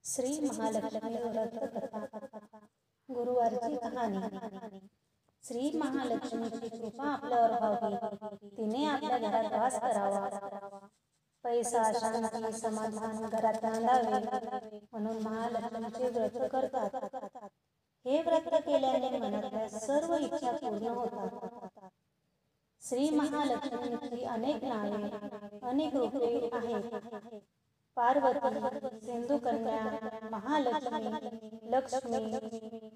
श्री महालक्ष्मी व्रत कथा गुरुवारची कहाणी। श्री महालक्ष्मीची कृपा आपल्यावर व्हावी, तिने आपल्या घरात वास करावा, पैसा शांती समाधान घरात नांदावे म्हणून महालक्ष्मीचे व्रत करतात। हे व्रत केल्याने मनातल्या सर्व इच्छा पूर्ण होतात। श्री महालक्ष्मीची अनेक नावे अनेक रूपे आहेत। पार्वती, सिंधुकन्या, महालक्ष्मी, लक्ष्मी,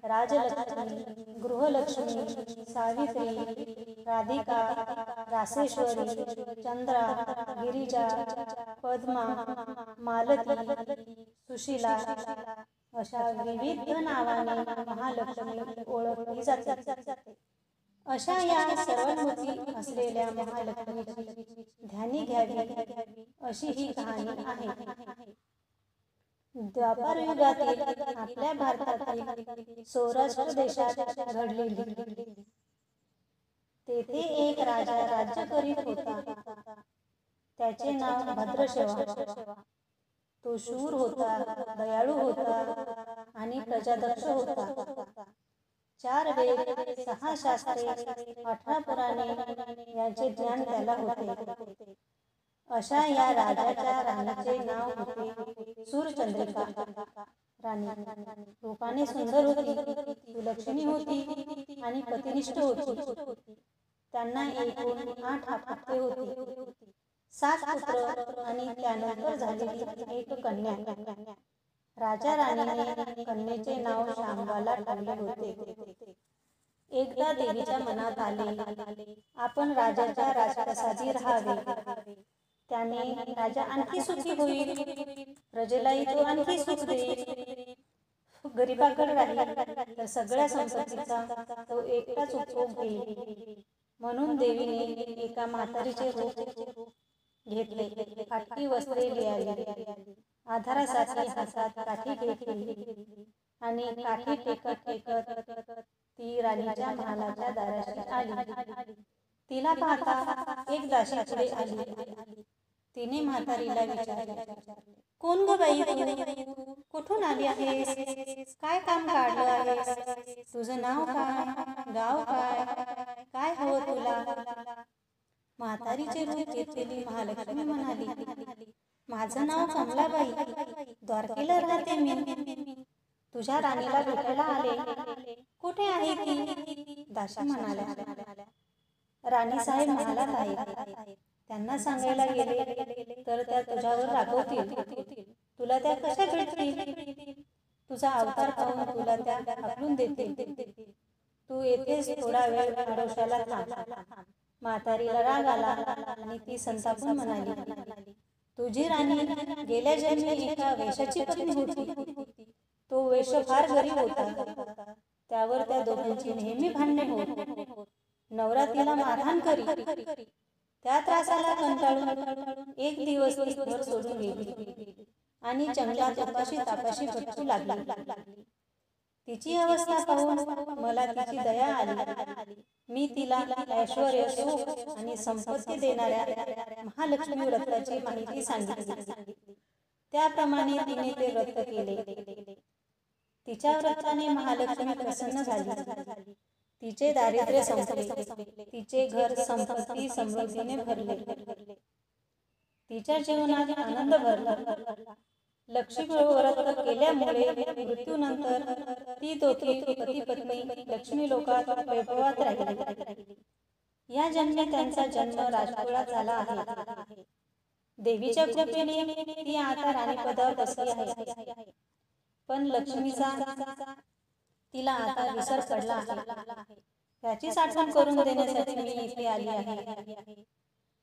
राजलक्ष्मी, गृहलक्ष्मी, सावित्री, राधिका, रासेश्वरी, चंद्रा, गिरिजा, पद्मा, मालती, सुशीला अशा विविध नावाने महालक्ष्मी ओळखली जाते। अशा या सर्वांमध्ये असलेल्या महालक्ष्मीची ध्यानी घ्यावी अशी ही कहाणी आहे। द्वापर युगातील आपल्या भारतातील सौराष्ट्र देशात घडलेली। तेथे एक राजा राज्य करीत होता। त्याचे नाव भद्रसेवा। तो शूर होता, दयाळू होता आणि प्रजादक्ष होता। 4 वेद, 6 शास्त्रे, 18 पुराणे याचे ज्ञान त्याला होते। अशा या राजाच्या राणीचे नाव होते सूरचंद्रिका। राणी रूपाने सुंदर होती, सुलक्षणी होती आणि पतिनिष्ठ होती। त्यांना एकूण 8 अपत्ये होती, 7 पुत्र आणि त्यानंतर झालेली एक कन्या। राजा राणीने कन्येचे नाव शांबाला ठेवले होते। एकदा देवीच्या मनात आले, आपण राजाच्या राजप्रसादी राहावे। त्याने राजा आणखी सुखी होईल, प्रजेलाही तो आणखी सुख देईल। गरीबाकडे राहील तर सगळ्या संपत्तीचा तो एकटाच उपभोग घेईल। म्हणून देवीने एका म्हातारीचे रूप घेतले, फाटकी वस्त्रे लिहिली, आधारासाठी हातात काठी घेतली आणि काठी टेकत ती राणीच्या महालाच्या दाराशी आली। तिला पाहता एक दासी पुढे आली। तिने म्हातारीला विचारले, कोण ग बाई तू? कुठून आली आहेस? काय काम काढलं आहेस? तुझं नाव काय? गाव काय? काय हवं तुला? म्हातारीचे रूप घेतलेली महालक्ष्मी म्हणाली, माझं नाव कमलाबाई, द्वारकेला राहते मी। तुझ्या राणीला भेटायला आले, कुठे आहे ती? दासी म्हणाल्या, राणीसाहेब महालात आहेत, त्यांना सांगायला गेले तर त्या तुझ्यावर रागवतील, तुला त्या कशा भेटतील? तुझा अवतार पाहून तुला त्या हाकलून देतील। तू येथेच थोडा वेळ आडोशाला थांब। म्हातारीला राग आला आणि ती संतापून म्हणाली, तुझी राणी गेल्या जन्मी एका वेश्याची पत्नी होती। तो वेश्य फार गरीब होता, त्यावर त्या दोघांची नेहमी भांडणे होत। नवरा तिला मारहाण करी। त्या त्रासाला कंटाळून एक दिवस ती घर सोडून गेली आणि जंगलात उपाशी तापाशी भटकू लागली। तिची अवस्था पाहून मला तिची दया आली। मी तिला ऐश्वर्य, सुख आणि संपत्ती देणाऱ्या महालक्ष्मी व्रताची माहिती सांगितली। त्याप्रमाणे तिने ते व्रत केले। तिच्या व्रताने महालक्ष्मी प्रसन्न झाली। तिचे दारिद्र्य संपले, तिचे घर संपत्ती समृद्धीने भरले, तिच्या जीवनात आनंद भरला। लक्ष्मी व्रत केल्यामुळे मृत्यूनंतर ती दोघी पती पत्नी लक्ष्मी लोकात वैभवात राहिली। या जन्मी त्यांचा जन्म राजकुळात झाला आहे। देवीच्या कृपेने ती आता राणीपदावर बसली आहे, पण लक्ष्मीचा तिला आता विसर पडला आहे। त्याचीच आठवण करून देण्यासाठी मी इथे आली आहे।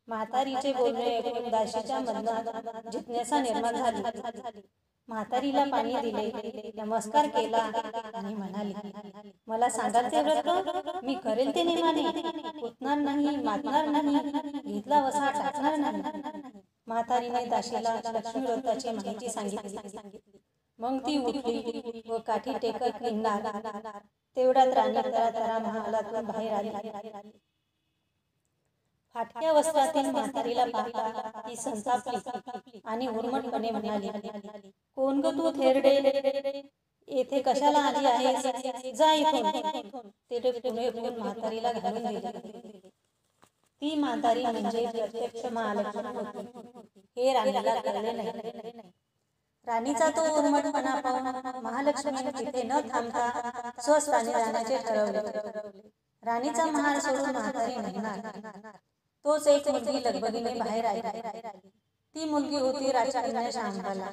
म्हातारीचे बोलणे ऐकून दासीच्या मनात जिज्ञासा निर्माण झाली। म्हातारीला पाणी दिले, नमस्कार केला आणि म्हणाली, मला सांगाल ते व्रत? मी करेल ते नेमाने, उठणार नाही, मातणार नाही, घेतला वसा टाकणार नाही। म्हातारीने दासीला लक्ष्मी व्रताची माहिती सांगितली। मग ती उठली व काठी टेकत निघणार। तेवढ्यात राणी तरा महालातून बाहेर आली। फाटक्या वस्त्रातील म्हातारीला पाहता ती संतापली आणि उर्मटपणे म्हणाली, कोण ग तू थेरडे, येथे कशाला आली आहेस? जा इथून. तिने पुढे म्हातारीला घालून दिले. ती म्हातारी म्हणजे प्रत्यक्ष महालक्ष्मी होती हे राणीला कळले नाही. राणीचा तो उर्मटपणा पाहून महालक्ष्मीने तिथे न थांबता स्वस्थानी जाण्याचे ठरवले. राणीचा महाल सोडून म्हातारी निघणार. तोच एक मुलगी लगबगीने बाहेर आली. ती मुलगी होती राजकन्या शांबाला.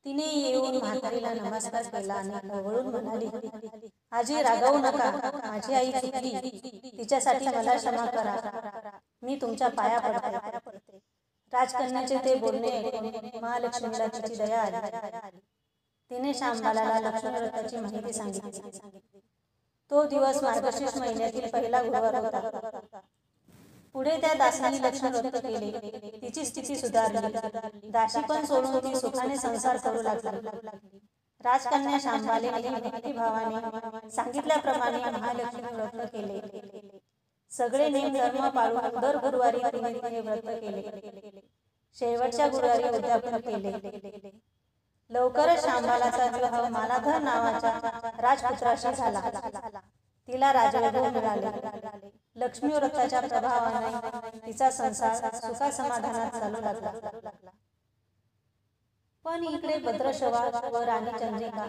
तिने येऊन म्हातारीला नमस्कार केला आणि खवळून म्हणाली, आजी रागावू नका, माझी आई चुकली, तिच्यासाठी मला क्षमा करा, मी तुमच्या पाया पडते. राजकन्याचे ते बोलणे ऐकून महालक्ष्मीला तिची दया आली. तिने शांबाला लक्ष्मी व्रताची माहिती सांगितली. तो दिवस मार्गशीर्ष महिन्यातील पहिला गुरुवार होता. पुढे त्या दासीने लक्ष्मी व्रत केले. तिची स्थिती सुधारली. दासी पण सोडून ती सुखाने संसार करू लागली. राजकन्या शांबाले भक्तिभावाने सांगितल्याप्रमाणे महालक्ष्मी व्रत केले. सगळे नेम धर्म पाळून दर गुरुवारी तिने व्रत केले. शेवटच्या गुरुवारी उद्यापन केले. लवकरच शांबालाचा विवाह मालाधर नावाच्या राजपुत्राशी झाला. तिला राजवैभव मिळाले. लक्ष्मी व्रताच्या प्रभावाने तिचा संसार सुखासमाधानात चालू लागला. पण इकडे भद्रशवा व राणी चंद्रिका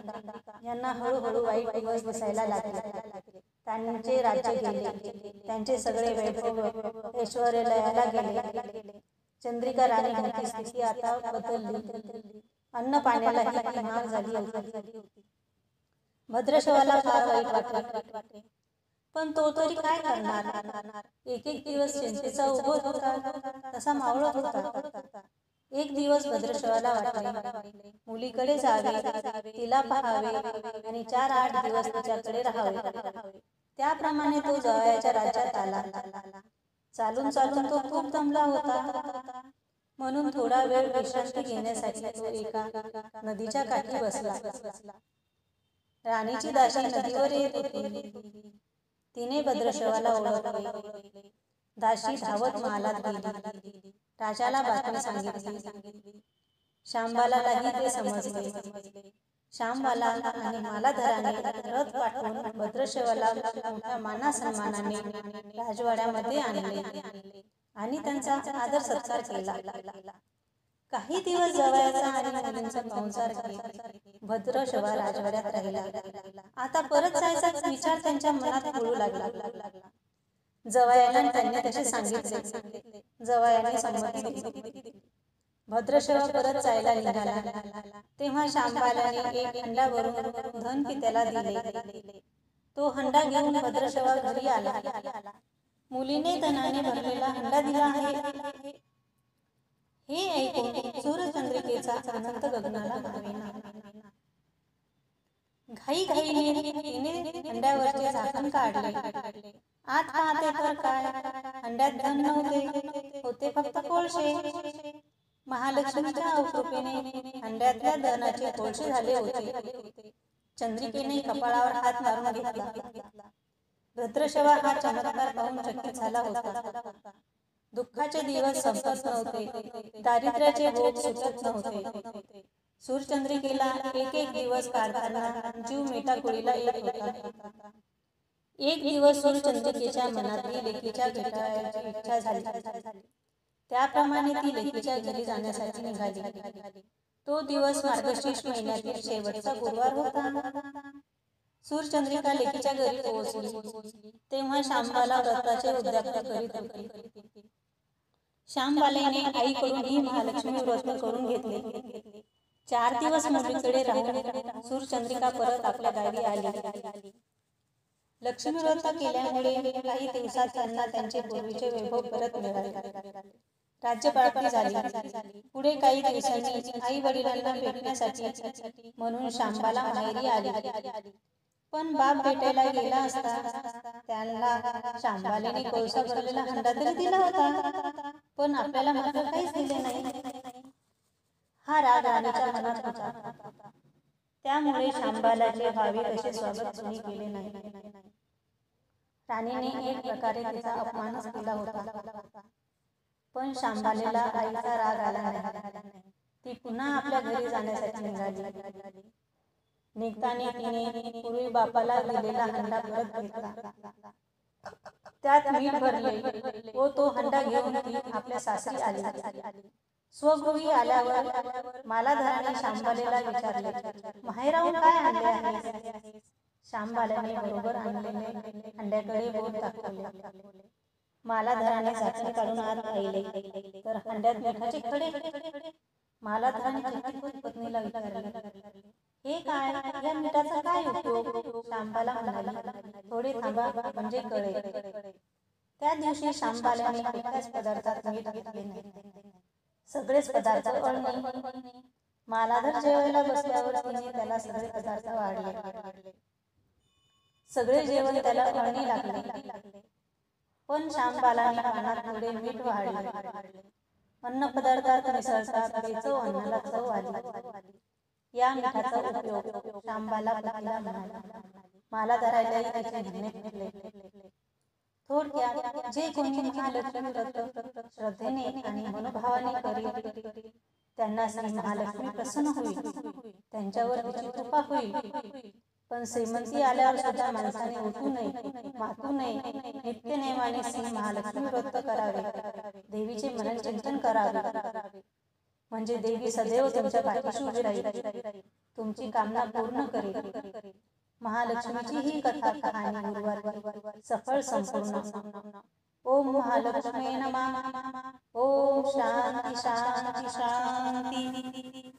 यांना हळूहळू वाईट दिवस दिसायला लागले. त्यांचे राज्य गेले. त्यांचे सगळे वैभव ऐश्वर्य लयाला गेले. चंद्रिका राणी स्थिती आता बदलली. अन्न पाण्यालाही महाग झाली होती. भद्रशवाला फार वाईट वाटले. पण तो तरी काय करणार? एक दिवस चिंतेचा उभं होता तसा मावळत होता. एक दिवस भद्रशवाला वाटले मुलीकडे जावे, तिला पाहावे आणि 4-8 दिवस तिच्याकडे राहावे. त्याप्रमाणे तो जावयाच्या राज्यात आला. चालून तो खूप दमला होता. म्हणून थोडा वेळ विश्रांती घेण्यासाठी तो एका नदीच्या काठी बसला. राणीची दासी नदीवर येत होती. तिने भद्रशवाला ओळखले. दासी धावत महालात गेली. राजाला बातमी सांगितली. शांबालाही ते समजले. शांबाला आणि मालाधराने रथ पाठवून भद्रशवाला मोठ्या मानासन्मानाने राजवाड्यामध्ये आणले आणि त्यांचा आदर सत्कार केला. काही दिवस जवळचा आणि मुलींचा पाहुणचार केला. भद्रशवा राजवाड्यात राहिला. आता परत जायचा विचार त्यांच्या मनात घोळू लागला. जवयाला त्यांनी तसे सांगितले. जवयाने संमती दिली. भद्रशवा परत जायला निघाला. तेव्हा शांबालाने एक हंडा भरून धन पित्याला दिले. तो हंडा घेऊन भद्रशवा घरी आला. मुलीने धनाने भरलेला हंडा दिला आहे हे ऐकून सूर्यचंद्रिकेचा आनंद गगनाला मावेना. घाईघाईने तिने हंड्यावरचे झाकण काढले. आत पाहते तर काय, हंड्यात धन नव्हते, होते फक्त कोळशे. महालक्ष्मीच्या अवकृपेने हंड्यातल्या धनाचे कोळशे झाले होते. चंद्रिकेने कपाळावर हात मारून घेतला. भद्रशवा हा चमत्कार पाहून चकित झाला होता. दुःखाचे दिवस संपत नव्हते. दारिद्र्याचे भोग सुटत नव्हते. सूरचंद्रिकेला एक दिवस काढताना जीव मेटाकुळीला येत होता. एक दिवस सूरचंद्रिकेच्या मनातली लेकीच्या भेटायची इच्छा झाली. त्याप्रमाणे ती लेकीच्या घरी जाण्यासाठी निघाली. तो दिवस मार्गशीर्ष महिन्यातील शेवटचा गुरुवार होता. सूरचंद्रिका लेकीच्या घरी पोहोचली तेव्हा शांबाला व्रताचे उद्यापन करीत होती. शांबालेने आईकडून ही महालक्ष्मी व्रत करून घेतले. 4 दिवस मुलीकडे राहून सूरचंद्रिका परत आपल्या गावी आली. लक्ष्मी व्रत केल्यामुळे काही दिवसात त्यांना त्यांचे पूर्वीचे वैभव परत मिळाले. राज्यप्राप्ती झाली. पुढे काही दिवसांनी आई वडिलांना भेटण्यासाठी म्हणून शांबाला माहेरी आली. पण बाप भेटायला गेला असता त्यांना शांबालेने कोळसा भरलेला हंडा तरी दिला होता, पण आपल्याला मात्र काहीच दिले नाही. हा राग राणीच्या मनात होता. त्यामुळे शांबालाचे भावी कसे स्वागत कोणी केले नाही. राणीने एक प्रकारे तिचा अपमानच केला होता. पण शांबालेला आईचा राग आला नाही. ती पुन्हा आपल्या घरी जाण्यासाठी निघाली. निघताना तिने पूर्वी बापाला दिलेला हंडा परत घेतला. त्यात मीठ भरले व तो हंडा घेऊन ती आपल्या सासरी आली. स्वगृही आल्यावर मालाधराने शांबालेला विचारले, माहेराहून काय आणले आहेस? शांबाल्याने बरोबर आणलेले हंड्याकडे बोट दाखवले. मालाधराने झाकण काढून आत पाहिले तर हंड्यात मिठाचे खडे. मालाधराने चकित होत पत्नीला विचारले, हे काय, या मिठाचा काय उपयोग? शांबाला म्हणाली, थोडे थांबा म्हणजे कळेल. त्या दिवशी शांबाल्याने कुठल्याच पदार्थात मीठ घेतले नाही. सगळेच पदार्थ अळणी. मालाधर जेवायला बसल्यावर तिने त्याला सगळे पदार्थ वाढले. सगळे जेवण त्याला अळणी लागले. पण शांबालाने पानात थोडे मीठ वाढले. अन्न पदार्थात मिसळतात बेचव अन्नाला चव आली. या मिठाचा उपयोग शांबाला पतीला म्हणाला. मालाधरालाही त्याचे म्हणणे पटले. थोडक्यात जे कोणी महालक्ष्मी व्रत श्रद्धेने आणि मनोभावाने करील त्यांना श्री महालक्ष्मी प्रसन्न होईल, त्यांच्यावर तिची कृपा होईल. पण श्रीमंती आल्यावर सुद्धा माणसाने उठू नये, मातू नये. नित्यनेमाने श्री महालक्ष्मी व्रत करावे, देवीचे मनन चिंतन करावे, म्हणजे देवी सदैव तुमच्या पाठीशी उभी राहील, तुमची कामना पूर्ण करेल. महालक्ष्मीची ही कथा कहाणी गुरुवारी सफळ संपूर्ण. ओम महालक्ष्मी नमः. ओम शांती शांती शांती.